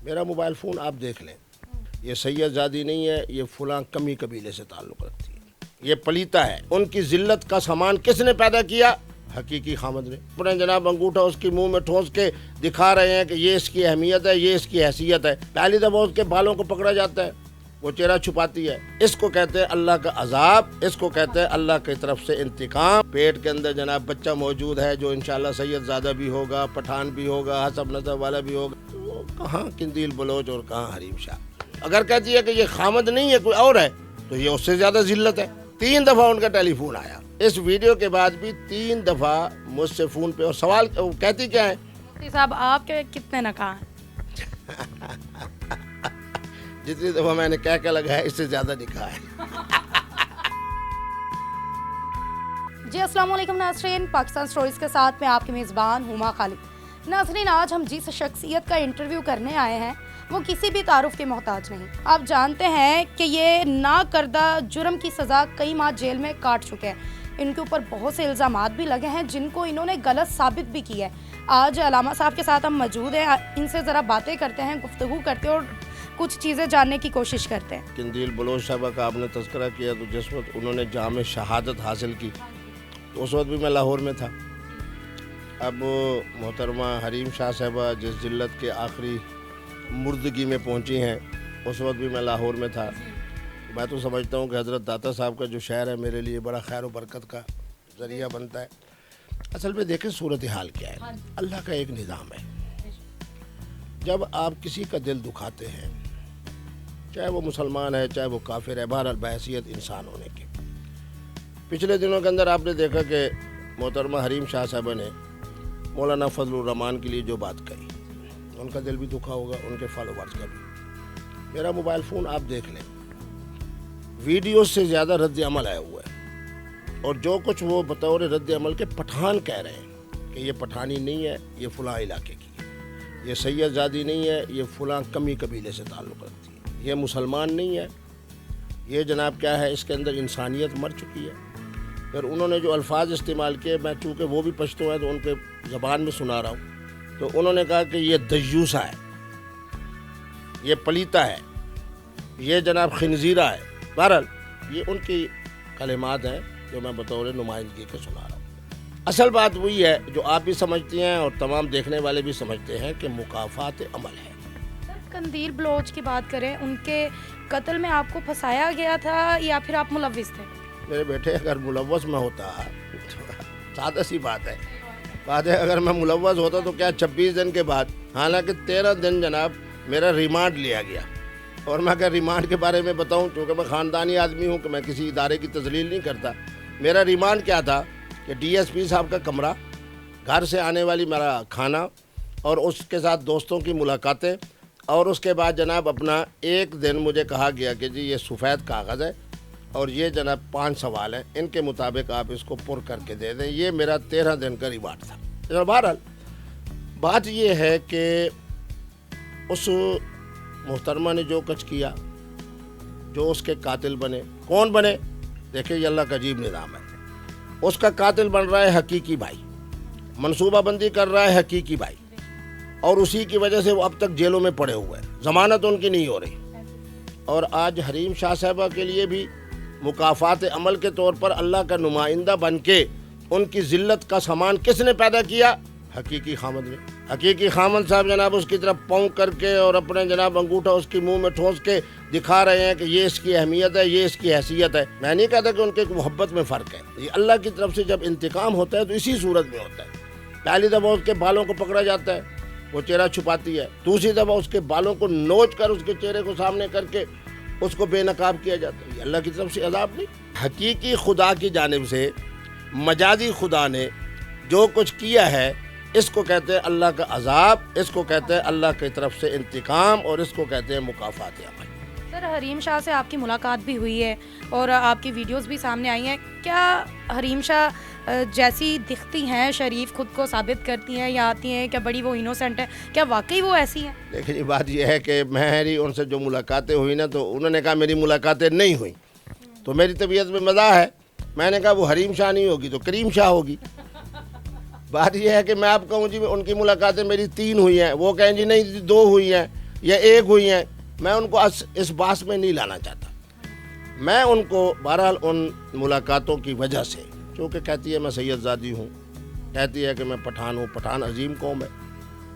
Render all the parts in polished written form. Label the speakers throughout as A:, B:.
A: میرا mobile phone آپ دیکھ لیں، یہ سید زادی نہیں ہے، یہ فلاں کمی قبیلے سے تعلق رکھتی ہے، یہ پلیتا ہے۔ ان کی ذلت کا سامان کس نے پیدا کیا؟ حقیقی خامد نے۔ اپنے جناب انگوٹھا اس کی منہ میں ٹھونس کے دکھا رہے ہیں کہ یہ اس کی اہمیت ہے، یہ اس کی حیثیت ہے۔ پہلی دفعہ اس کے بالوں کو پکڑا جاتا ہے، وہ چہرہ چھپاتی ہے۔ اس کو کہتے ہیں اللہ کا عذاب، اس کو کہتے ہیں اللہ کی طرف سے انتقام۔ پیٹ کے اندر جناب بچہ موجود ہے جو انشاءاللہ سید زادہ بھی ہوگا، پٹھان بھی ہوگا، حسب نسب والا بھی ہوگا۔ تو وہ کہاں قندیل بلوچ اور کہاں حریم شاہ۔ اگر کہتی ہے کہ یہ خامد نہیں ہے کوئی اور ہے تو یہ اس سے زیادہ ذلت ہے۔ 3 دفعہ ان کا ٹیلی فون آیا، اس ویڈیو کے بعد بھی 3 دفعہ مجھ سے فون پہ، اور سوال کہتی کیا ہے؟
B: مفتی صاحب آپ کے کتنے نکاح ہیں؟
A: جتنی دفعہ میں نے کہہ لگایا اس سے زیادہ نکاح ہے۔
B: جی السلام علیکم ناظرین، پاکستان سٹوریز کے ساتھ میں آپ کی میزبان ہما خالد۔ ناظرین، آج ہم جس شخصیت کا انٹرویو کرنے آئے ہیں وہ کسی بھی تعارف کے محتاج نہیں۔ آپ جانتے ہیں کہ یہ نا کردہ جرم کی سزا کئی ماہ جیل میں کاٹ چکے ہیں۔ ان کے اوپر بہت سے الزامات بھی لگے ہیں جن کو انہوں نے غلط ثابت بھی کیا ہے۔ آج علامہ صاحب کے ساتھ ہم موجود ہیں، ان سے ذرا باتیں کرتے ہیں، گفتگو کرتے ہیں اور کچھ چیزیں جاننے کی کوشش کرتے ہیں۔
A: قندیل بلوچ صاحبہ کا آپ نے تذکرہ کیا، تو جس وقت انہوں نے جام شہادت حاصل کی تو اس وقت بھی میں لاہور میں تھا۔ اب محترمہ حریم شاہ صاحبہ جس ذلت کے آخری مردگی میں پہنچی ہیں اس وقت بھی میں لاہور میں تھا۔ میں تو سمجھتا ہوں کہ حضرت داتا صاحب کا جو شعر ہے میرے لیے بڑا خیر و برکت کا ذریعہ بنتا ہے۔ اصل میں دیکھیں صورتحال کیا ہے، اللہ کا ایک نظام ہے۔ جب آپ کسی کا دل دکھاتے ہیں، چاہے وہ مسلمان ہے چاہے وہ کافر ہے، بہرحال بحیثیت انسان ہونے کے، پچھلے دنوں کے اندر آپ نے دیکھا کہ محترمہ حریم شاہ صاحبہ نے مولانا فضل الرحمان کے لیے جو بات کہی، ان کا دل بھی دکھا ہوگا، ان کے فالوورز کا بھی۔ میرا موبائل فون آپ دیکھ لیں، ویڈیو سے زیادہ رد عمل آیا ہوا ہے، اور جو کچھ وہ بطور رد عمل کے پٹھان کہہ رہے ہیں کہ یہ پٹھانی نہیں ہے، یہ فلاں علاقے کی ہے، یہ سید زادی نہیں ہے، یہ فلاں کمی قبیلے سے تعلق رکھتی ہے، یہ مسلمان نہیں ہے، یہ جناب کیا ہے، اس کے اندر انسانیت مر چکی ہے۔ پھر انہوں نے جو الفاظ استعمال کیے، میں چونکہ وہ بھی پشتو ہیں تو ان کے زبان میں سنا رہا ہوں، تو انہوں نے کہا کہ یہ دیوسہ ہے، یہ پلیتا ہے، یہ جناب خنزیرہ ہے۔ بہرحال یہ ان کی کلمات ہیں جو میں بطور نمائندگی کے سنا رہا ہوں۔ اصل بات وہی ہے جو آپ بھی سمجھتے ہیں اور تمام دیکھنے والے بھی سمجھتے ہیں کہ مکافات عمل ہے۔
B: قندیل بلوچ کی بات کریں، ان کے قتل میں آپ کو پھنسایا گیا تھا یا پھر آپ ملوث تھے؟
A: میرے بیٹے اگر ملوث میں ہوتا سادہ سی بات ہے اگر میں ملوث ہوتا تو کیا 26 دن کے بعد، حالانکہ 13 دن جناب میرا ریمانڈ لیا گیا، اور میں اگر ریمانڈ کے بارے میں بتاؤں، چونکہ میں خاندانی آدمی ہوں کہ میں کسی ادارے کی تذلیل نہیں کرتا، میرا ریمانڈ کیا تھا کہ ڈی ایس پی صاحب کا کمرہ، گھر سے آنے والی میرا کھانا، اور اس کے ساتھ دوستوں کی ملاقاتیں، اور اس کے بعد جناب اپنا ایک دن مجھے کہا گیا کہ جی یہ سفید کاغذ ہے اور یہ جناب 5 سوال ہیں، ان کے مطابق آپ اس کو پر کر کے دے دیں۔ یہ میرا 13 دن کا ریمانڈ تھا۔ بہرحال بات یہ ہے کہ اس محترمہ نے جو کچھ کیا، جو اس کے قاتل بنے، کون بنے؟ دیکھیں یہ اللہ کا عجیب نظام ہے۔ اس کا قاتل بن رہا ہے حقیقی بھائی، منصوبہ بندی کر رہا ہے حقیقی بھائی، اور اسی کی وجہ سے وہ اب تک جیلوں میں پڑے ہوئے ہیں، ضمانت ان کی نہیں ہو رہی۔ اور آج حریم شاہ صاحبہ کے لیے بھی مکافات عمل کے طور پر اللہ کا نمائندہ بن کے ان کی ذلت کا سامان کس نے پیدا کیا؟ حقیقی خامد نے۔ حقیقی خامد صاحب جناب اس کی طرف پاؤں کر کے اور اپنے جناب انگوٹھا اس کی منہ میں ٹھونس کے دکھا رہے ہیں کہ یہ اس کی اہمیت ہے، یہ اس کی حیثیت ہے۔ میں نہیں کہتا کہ ان کے محبت میں فرق ہے، یہ اللہ کی طرف سے جب انتقام ہوتا ہے تو اسی صورت میں ہوتا ہے۔ پہلی دفعہ اس کے بالوں کو پکڑا جاتا ہے، وہ چہرہ چھپاتی ہے، دوسری دفعہ اس کے بالوں کو نوچ کر اس کے چہرے کو سامنے کر کے اس کو بے نقاب کیا جاتا ہے۔ یہ اللہ کی طرف سے عذاب نہیں، حقیقی خدا کی جانب سے مجازی خدا نے جو کچھ کیا ہے، اس کو کہتے ہیں اللہ کا عذاب، اس کو کہتے ہیں اللہ کی طرف سے انتقام، اور اس کو کہتے ہیں مکافات عمل۔
B: سر، حریم شاہ سے آپ کی ملاقات بھی ہوئی ہے اور آپ کی ویڈیوز بھی سامنے آئی ہیں، کیا حریم شاہ جیسی دکھتی ہیں، شریف خود کو ثابت کرتی ہیں یا آتی ہیں کہ بڑی وہ انوسنٹ ہے، کیا واقعی وہ ایسی ہیں؟
A: لیکن بات یہ ہے کہ میری ان سے جو ملاقاتیں ہوئی نا، تو انہوں نے کہا میری ملاقاتیں نہیں ہوئیں، تو میری طبیعت میں مزاح ہے، میں نے کہا وہ حریم شاہ نہیں ہوگی تو کریم شاہ ہوگی۔ بات یہ ہے کہ میں آپ کہوں جی ان کی ملاقاتیں میری 3 ہوئی ہیں، وہ کہیں جی نہیں 2 ہوئی ہیں، یا ایک ہوئی ہیں، میں ان کو اس باس میں نہیں لانا چاہتا. میں ان کو بہرحال ان ملاقاتوں کی وجہ سے، چونکہ کہتی ہے میں سید زادی ہوں، کہتی ہے کہ میں پٹھان ہوں. پٹھان عظیم قوم ہے.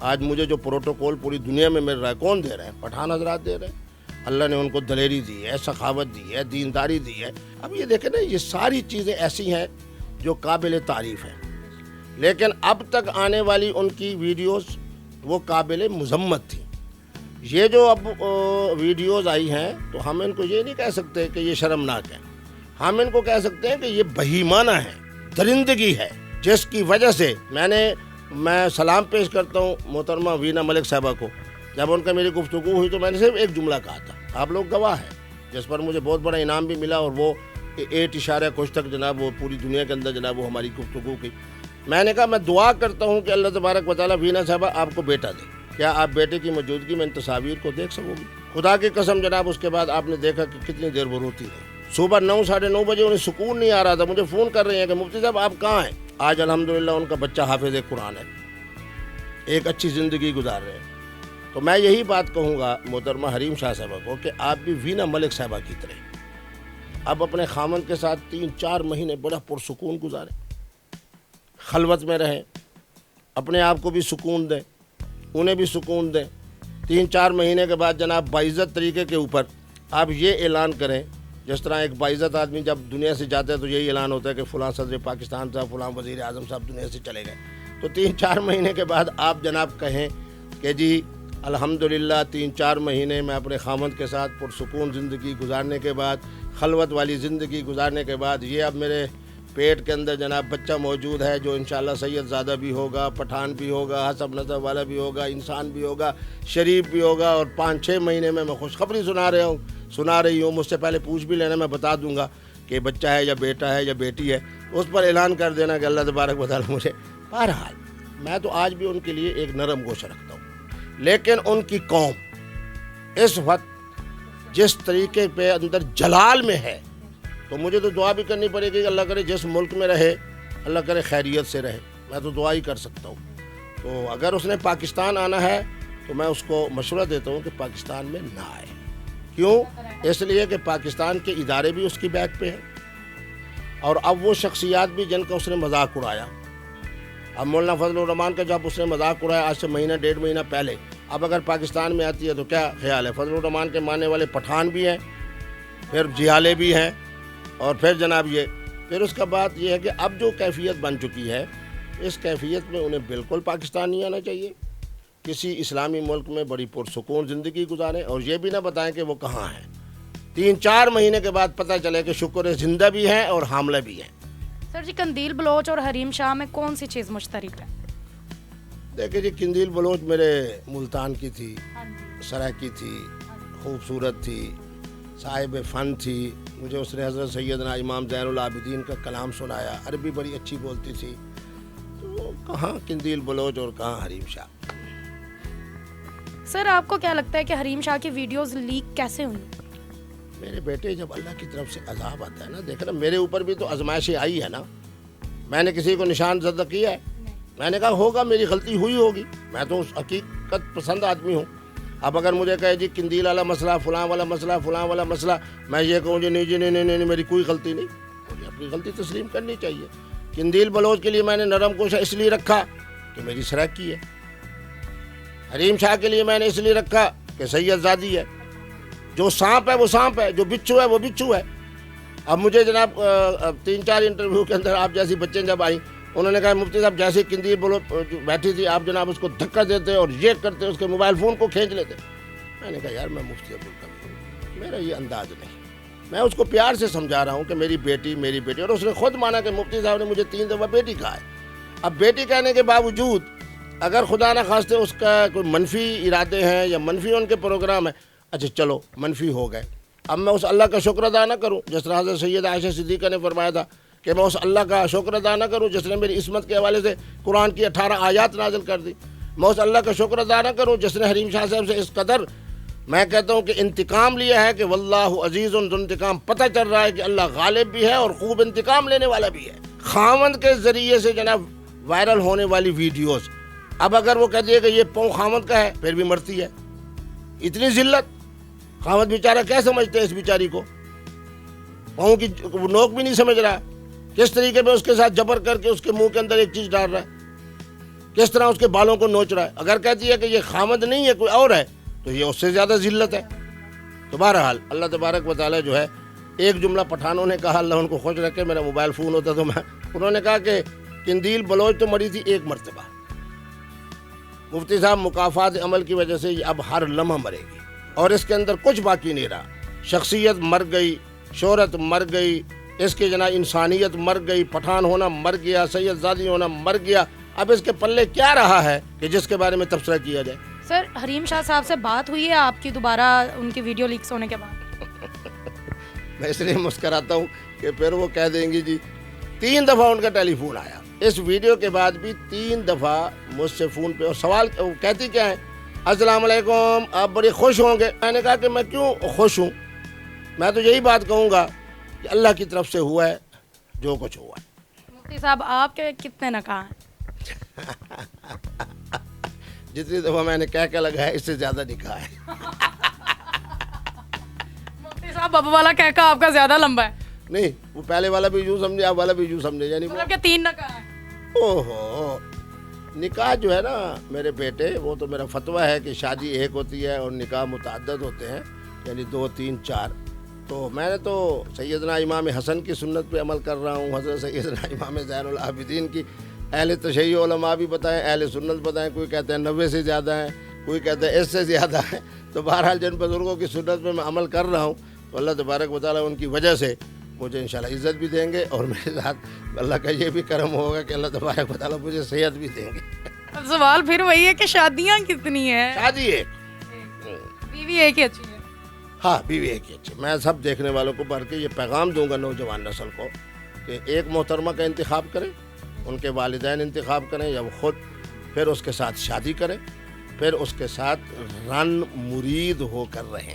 A: آج مجھے جو پروٹوکول پوری دنیا میں مل رہا ہے کون دے رہے ہیں؟ پٹھان حضرات دے رہے ہیں. اللہ نے ان کو دلیری دی ہے، سخاوت دی ہے، دینداری دی ہے. اب یہ دیکھیں نا، یہ ساری چیزیں ایسی ہیں جو قابل تعریف ہیں، لیکن اب تک آنے والی ان کی ویڈیوز وہ قابل مذمت تھی. یہ جو اب ویڈیوز آئی ہیں تو ہم ان کو یہ نہیں کہہ سکتے کہ یہ شرمناک ہے. ہم ان کو کہہ سکتے ہیں کہ یہ بہیمانہ ہے، درندگی ہے، جس کی وجہ سے میں سلام پیش کرتا ہوں محترمہ وینا ملک صاحبہ کو. جب ان کا میری گفتگو ہوئی تو میں نے صرف ایک جملہ کہا تھا، آپ لوگ گواہ ہیں، جس پر مجھے بہت بڑا انعام بھی ملا، اور وہ 8 کچھ تک جناب وہ پوری دنیا کے اندر جناب وہ ہماری گفتگو کی. میں نے کہا میں دعا کرتا ہوں کہ اللہ تبارک و تعالیٰ وینا صاحبہ آپ کو بیٹا دے. کیا آپ بیٹے کی موجودگی میں ان تصاویر کو دیکھ سکو گی؟ خدا کی قسم جناب اس کے بعد آپ نے دیکھا کہ کتنی دیر وہ روتی رہی. صبح 9 ساڑھے 9 بجے انہیں سکون نہیں آ رہا تھا. مجھے فون کر رہے ہیں کہ مفتی صاحب آپ کہاں ہیں؟ آج الحمدللہ ان کا بچہ حافظ قرآن ہے، ایک اچھی زندگی گزار رہے ہیں. تو میں یہی بات کہوں گا محترمہ حریم شاہ صاحبہ کو کہ آپ بھی وینا ملک صاحبہ کی طرح اب اپنے خامن کے ساتھ 3-4 مہینے بڑا پرسکون گزاریں، خلوت میں رہیں، اپنے آپ کو بھی سکون دیں، انہیں بھی سکون دیں. 3-4 مہینے کے بعد جناب باعزت طریقے کے اوپر آپ یہ اعلان کریں، جس طرح ایک باعزت آدمی جب دنیا سے جاتا ہے تو یہی اعلان ہوتا ہے کہ فلاں صدر پاکستان صاحب، فلاں وزیر اعظم صاحب دنیا سے چلے گئے. تو 3-4 مہینے کے بعد آپ جناب کہیں کہ جی الحمدللہ 3-4 مہینے میں اپنے خامند کے ساتھ پرسکون زندگی گزارنے کے بعد، خلوت والی زندگی گزارنے کے بعد، یہ اب میرے پیٹ کے اندر جناب بچہ موجود ہے جو انشاءاللہ سید زادہ بھی ہوگا، پٹھان بھی ہوگا، حسب نسب والا بھی ہوگا، انسان بھی ہوگا، شریف بھی ہوگا. اور 5-6 مہینے میں خوشخبری سنا رہی ہوں. مجھ سے پہلے پوچھ بھی لینا، میں بتا دوں گا کہ بچہ ہے یا بیٹا ہے یا بیٹی ہے. اس پر اعلان کر دینا کہ اللہ تبارک و تعالیٰ مجھے. بہرحال میں تو آج بھی ان کے لیے ایک نرم گوشہ رکھتا ہوں، لیکن ان کی قوم اس وقت جس طریقے پہ اندر جلال میں ہے تو مجھے تو دعا بھی کرنی پڑے گی کہ اللہ کرے جس ملک میں رہے اللہ کرے خیریت سے رہے. میں تو دعا ہی کر سکتا ہوں. تو اگر اس نے پاکستان آنا ہے تو میں اس کو مشورہ دیتا ہوں کہ پاکستان میں نہ آئے. کیوں؟ اس لیے کہ پاکستان کے ادارے بھی اس کی بیک پہ ہیں، اور اب وہ شخصیات بھی جن کا اس نے مذاق اڑایا. اب مولانا فضل الرحمان کا جب اس نے مذاق اڑایا آج سے 1-1.5 مہینہ پہلے، اب اگر پاکستان میں آتی ہے تو کیا خیال ہے؟ فضل الرحمان کے ماننے والے پٹھان بھی ہیں، پھر جیالے بھی ہیں، اور پھر جناب یہ پھر اس کا بات یہ ہے کہ اب جو کیفیت بن چکی ہے اس کیفیت میں انہیں بالکل پاکستان نہیں آنا چاہیے. کسی اسلامی ملک میں بڑی پرسکون زندگی گزاریں، اور یہ بھی نہ بتائیں کہ وہ کہاں ہیں. 3-4 مہینے کے بعد پتہ چلے کہ شکر ہے زندہ بھی ہیں اور حاملہ بھی ہیں.
B: سر جی، قندیل بلوچ اور حریم شاہ میں کون سی چیز مشترک ہے؟
A: دیکھیں جی، قندیل بلوچ میرے ملتان کی تھی، سرائکی تھی، خوبصورت تھی، صاحب فن تھی. مجھے اس نے حضرت سیدنا امام زین العابدین کا کلام سنایا، عربی بڑی اچھی بولتی تھی. تو کہاں قندیل بلوچ اور کہاں حریم شاہ.
B: سر آپ کو کیا لگتا ہے کہ حریم شاہ کی ویڈیوز لیک کیسے ہوئی؟
A: میرے بیٹے، جب اللہ کی طرف سے عذاب آتا ہے نا، دیکھ نا میرے اوپر بھی تو آزمائشیں آئی ہے نا. میں نے کسی کو نشان زدہ کیا ہے؟ میں نے کہا ہوگا، میری غلطی ہوئی ہوگی. میں تو حقیقت پسند آدمی ہوں. اب اگر مجھے کہے جی قندیل والا مسئلہ، فلاں والا مسئلہ، فلاں والا مسئلہ، میں یہ کہوں جی نہیں میری کوئی غلطی نہیں. مجھے اپنی غلطی تسلیم کرنی چاہیے. قندیل بلوچ کے لیے میں نے نرم گوشہ اس لیے رکھا کہ میری سرائکی ہے. حریم شاہ کے لیے میں نے اس لیے رکھا کہ سید زادی ہے. جو سانپ ہے وہ سانپ ہے، جو بچھو ہے وہ بچھو ہے. اب مجھے جناب 3-4 انٹرویو کے اندر آپ جیسی بچے جب آئیں، انہوں نے کہا مفتی صاحب جیسے قندیل بلوچ بیٹھی تھی آپ جناب اس کو دھکا دیتے اور یہ کرتے، اس کے موبائل فون کو کھینچ لیتے. میں نے کہا یار میں مفتی ابوالکبیر ہوں، میرا یہ انداز نہیں. میں اس کو پیار سے سمجھا رہا ہوں کہ میری بیٹی، اور اس نے خود مانا کہ مفتی صاحب نے مجھے 3 دفعہ بیٹی کہا ہے. اب بیٹی کہنے کے باوجود اگر خدا نہ خواستہ اس کا کوئی منفی ارادے ہیں یا منفی ان کے پروگرام ہیں، اچھا چلو منفی ہو گئے. اب میں اس اللہ کا شکر ادا نہ کروں جس طرح حضرت سید عائشہ صدیقہ نے فرمایا تھا کہ میں اس اللہ کا شکر ادا نہ کروں جس نے میری عصمت کے حوالے سے قرآن کی 18 آیات نازل کر دی. میں اس اللہ کا شکر ادا نہ کروں جس نے حریم شاہ صاحب سے اس قدر، میں کہتا ہوں کہ انتقام لیا ہے کہ واللہ عزیز ذو انتقام. پتہ چل رہا ہے کہ اللہ غالب بھی ہے اور خوب انتقام لینے والا بھی ہے. خاوند کے ذریعے سے جناب وائرل ہونے والی ویڈیوز، اب اگر وہ کہتی ہے کہ یہ پاؤں خاوند کا ہے پھر بھی مرتی ہے. اتنی ذلت. خاوند بیچارہ کیا سمجھتے ہیں اس بیچاری کو, پاؤں کی نوک بھی نہیں سمجھ رہا, کس طریقے میں اس کے ساتھ جبر کر کے اس کے منہ کے اندر ایک چیز ڈال رہا ہے, کس طرح اس کے بالوں کو نوچ رہا ہے. اگر کہتی ہے کہ یہ خاوند نہیں ہے کوئی اور ہے تو یہ اس سے زیادہ ذلت ہے. تو بہرحال اللہ تبارک و تعالیٰ جو ہے, ایک جملہ پٹھانوں نے کہا, اللہ ان کو خوش رکھے, میرا موبائل فون ہوتا تو میں, انہوں نے کہا کہ قندیل بلوچ تو مری تھی ایک مرتبہ, مفتی صاحب مکافات عمل کی وجہ سے یہ اب ہر لمحہ مرے گی, اور اس کے اندر کچھ باقی نہیں رہا. شخصیت مر گئی, شہرت مر گئی, اس کے جناب انسانیت مر گئی, پٹھان ہونا مر گیا, سید زادی ہونا مر گیا. اب اس کے پلے کیا رہا ہے کہ جس کے بارے میں تبصرہ کیا جائے.
B: سر حریم شاہ صاحب سے بات ہوئی ہے آپ کی دوبارہ ان کی ویڈیو لیکس ہونے کے بعد؟
A: میں اس لیے مسکراتا ہوں کہ پھر وہ کہہ دیں گی جی 3 دفعہ ان کا ٹیلی فون آیا اس ویڈیو کے بعد بھی, 3 دفعہ مجھ سے فون پہ, اور سوال کہتی کیا ہے, السلام علیکم آپ بڑے خوش ہوں گے. میں نے کہا کہ میں کیوں خوش ہوں, میں تو یہی بات کہوں گا کہ اللہ کی طرف سے ہوا ہے جو کچھ ہوا ہے.
B: مفتی صاحب آپ کے کتنے نکاح ہیں؟
A: جتنی دفعہ میں نے کہہ لگایا اس سے زیادہ نکاح ہے.
B: مفتی صاحب اب والا کہہ آپ کا زیادہ لمبا ہے.
A: نہیں, وہ پہلے والا بھی یوں سمجھے, اب والا بھی یوں سمجھے, یعنی
B: مطلب کہ 3 نکاح ہیں.
A: اوہو, نکاح جو ہے نا میرے بیٹے, وہ تو میرا فتویٰ ہے کہ شادی ایک ہوتی ہے اور نکاح متعدد ہوتے ہیں, یعنی 2 3 4. تو میں نے تو سیدنا امام حسن کی سنت پہ عمل کر رہا ہوں, حضرت سیدنا امام زین العابدین کی. اہل تشیع علماء بھی بتائیں, اہل سنت بتائیں, کوئی کہتے ہیں 90 سے زیادہ ہیں, کوئی کہتے ہیں اس سے زیادہ ہے. تو بہرحال جن بزرگوں کی سنت پہ میں عمل کر رہا ہوں تو اللہ تبارک و تعالیٰ ان کی وجہ سے مجھے انشاءاللہ عزت بھی دیں گے, اور میرے ساتھ اللہ کا یہ بھی کرم ہوگا کہ اللہ تبارک و تعالیٰ مجھے صحت بھی دیں گے.
B: اب سوال پھر وہی ہے کہ شادیاں کتنی ہیں؟
A: شادی ایک,
B: بیوی ایک ہی اچھی ہے.
A: ہاں بیوی ایک ہی اچھی. میں سب دیکھنے والوں کو بڑھ کے یہ پیغام دوں گا نوجوان نسل کو کہ ایک محترمہ کا انتخاب کریں, ان کے والدین انتخاب کریں یا وہ خود, پھر اس کے ساتھ شادی کریں, پھر اس کے ساتھ رن مرید ہو کر رہیں.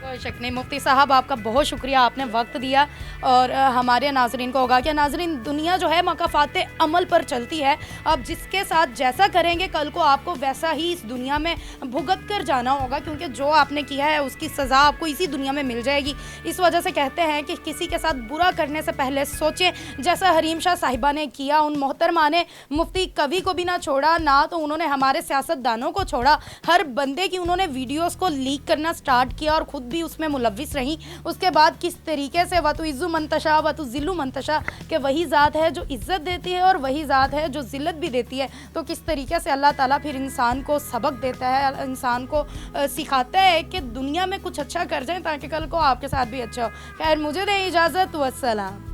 B: کوئی شک نہیں. مفتی صاحب آپ کا بہت شکریہ, آپ نے وقت دیا, اور ہمارے ناظرین کو ہوگا کہ ناظرین دنیا جو ہے مکافات عمل پر چلتی ہے. آپ جس کے ساتھ جیسا کریں گے کل کو آپ کو ویسا ہی اس دنیا میں بھگت کر جانا ہوگا, کیونکہ جو آپ نے کیا ہے اس کی سزا آپ کو اسی دنیا میں مل جائے گی. اس وجہ سے کہتے ہیں کہ کسی کے ساتھ برا کرنے سے پہلے سوچیں, جیسا حریم شاہ صاحبہ نے کیا. ان محترمہ نے مفتی کبھی کو بھی نہ چھوڑا, نہ تو انہوں نے ہمارے سیاست دانوں کو چھوڑا. ہر بندے کی انہوں نے ویڈیوز کو لیک کرنا سٹارٹ کیا اور خود بھی اس میں ملوث رہیں. اس کے بعد کس طریقے سے وَتُعِزُّ مَن تَشَاءُ وَتُذِلُّ مَن تَشَاءُ, کہ وہی ذات ہے جو عزت دیتی ہے اور وہی ذات ہے جو ذلت بھی دیتی ہے. تو کس طریقے سے اللہ تعالیٰ پھر انسان کو سبق دیتا ہے, انسان کو سکھاتا ہے کہ دنیا میں کچھ اچھا کر جائیں تاکہ کل کو آپ کے ساتھ بھی اچھا ہو. خیر مجھے دیں اجازت, والسلام.